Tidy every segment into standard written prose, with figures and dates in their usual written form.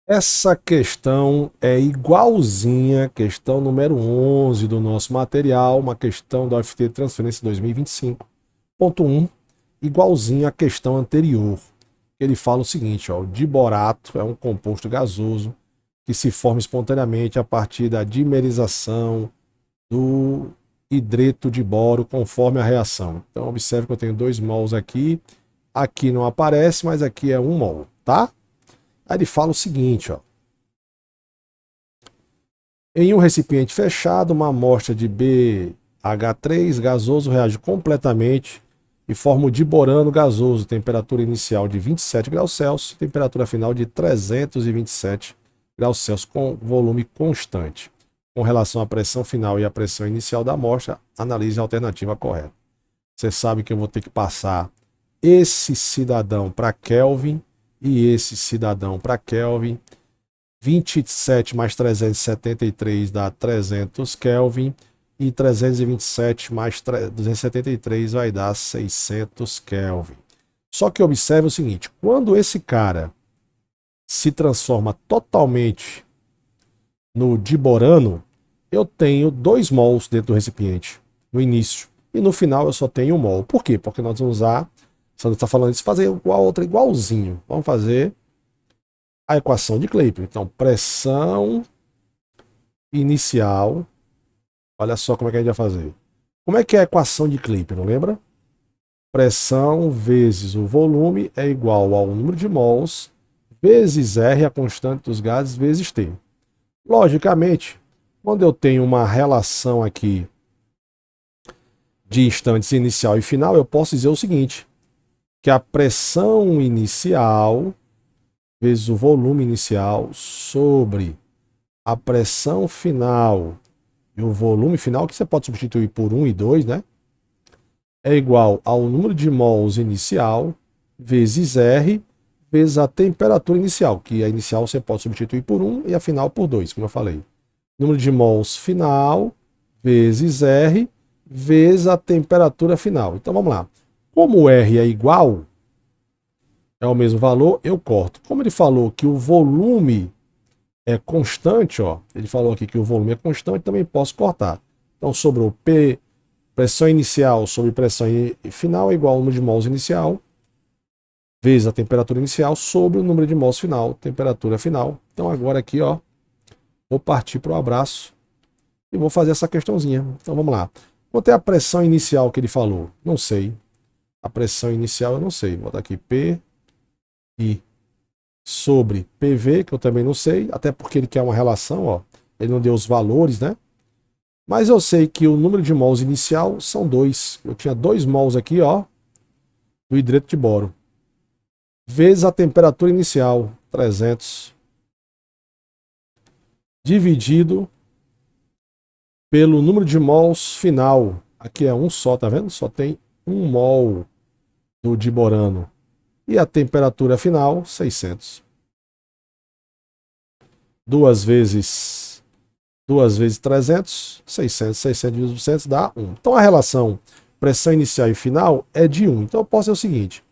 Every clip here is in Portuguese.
Essa questão é igualzinha à questão número 11 do nosso material, uma questão da UFT Transferência 2025.1, igualzinha à questão anterior. Ele fala o seguinte, ó, o diborato é um composto gasoso que se forma espontaneamente a partir da dimerização do hidreto de boro conforme a reação. Então observe que eu tenho 2 mols aqui, aqui não aparece, mas aqui é 1 mol, tá? Aí ele fala o seguinte, ó. Em um recipiente fechado, uma amostra de BH3 gasoso reage completamente e forma o diborano gasoso, temperatura inicial de 27 graus Celsius, temperatura final de 327 graus Celsius, com volume constante. Com relação à pressão final e à pressão inicial da amostra, analise a alternativa correta. Você sabe que eu vou ter que passar esse cidadão para Kelvin e esse cidadão para Kelvin. 27 mais 373 dá 300 Kelvin. E 327 mais 273 vai dar 600 Kelvin. Só que observe o seguinte: quando esse cara se transforma totalmente no diborano, eu tenho 2 mols dentro do recipiente, no início. E no final eu só tenho 1 mol. Por quê? Porque nós vamos usar, se você está falando isso, fazer igual a outra, igualzinho. Vamos fazer a equação de Clapeyron. Então, pressão inicial. Olha só como é que a gente vai fazer. Como é que é a equação de Clapeyron, lembra? Pressão vezes o volume é igual ao número de mols vezes R, a constante dos gases, vezes T. Logicamente, quando eu tenho uma relação aqui de instantes inicial e final, eu posso dizer o seguinte, que a pressão inicial vezes o volume inicial sobre a pressão final e o volume final, que você pode substituir por 1 e 2, né? É igual ao número de mols inicial vezes R vezes a temperatura inicial, que a inicial você pode substituir por 1 e a final por 2, como eu falei. Número de mols final vezes R vezes a temperatura final. Então vamos lá. Como o R é igual, é o mesmo valor, eu corto. Como ele falou que o volume é constante, ó, ele falou aqui que o volume é constante, também posso cortar. Então sobrou P, pressão inicial sobre pressão final é igual ao número de mols inicial vezes a temperatura inicial sobre o número de mols final, temperatura final. Então agora aqui, ó, vou partir para o abraço e vou fazer essa questãozinha. Então vamos lá. Quanto é a pressão inicial que ele falou? Não sei. A pressão inicial eu não sei. Vou botar aqui P I sobre PV, que eu também não sei, até porque ele quer uma relação, ó. Ele não deu os valores, né? Mas eu sei que o número de mols inicial são 2. Eu tinha 2 mols aqui, ó, do hidreto de boro. Vezes a temperatura inicial, 300, dividido pelo número de mols final. Aqui é um só, tá vendo? Só tem 1 mol do diborano. E a temperatura final, 600. 2 vezes 2 vezes 300, 600. 600 vezes 200 dá 1. Então a relação pressão inicial e final é de 1. Então eu posso dizer o seguinte: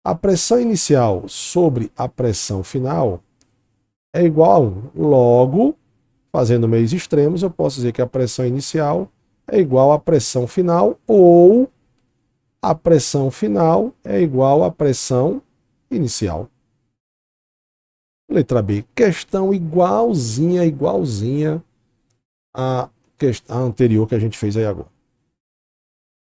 a pressão inicial sobre a pressão final é igual a 1. Logo, fazendo meios extremos, eu posso dizer que a pressão inicial é igual à pressão final ou a pressão final é igual à pressão inicial. Letra B, questão igualzinha à anterior que a gente fez aí agora.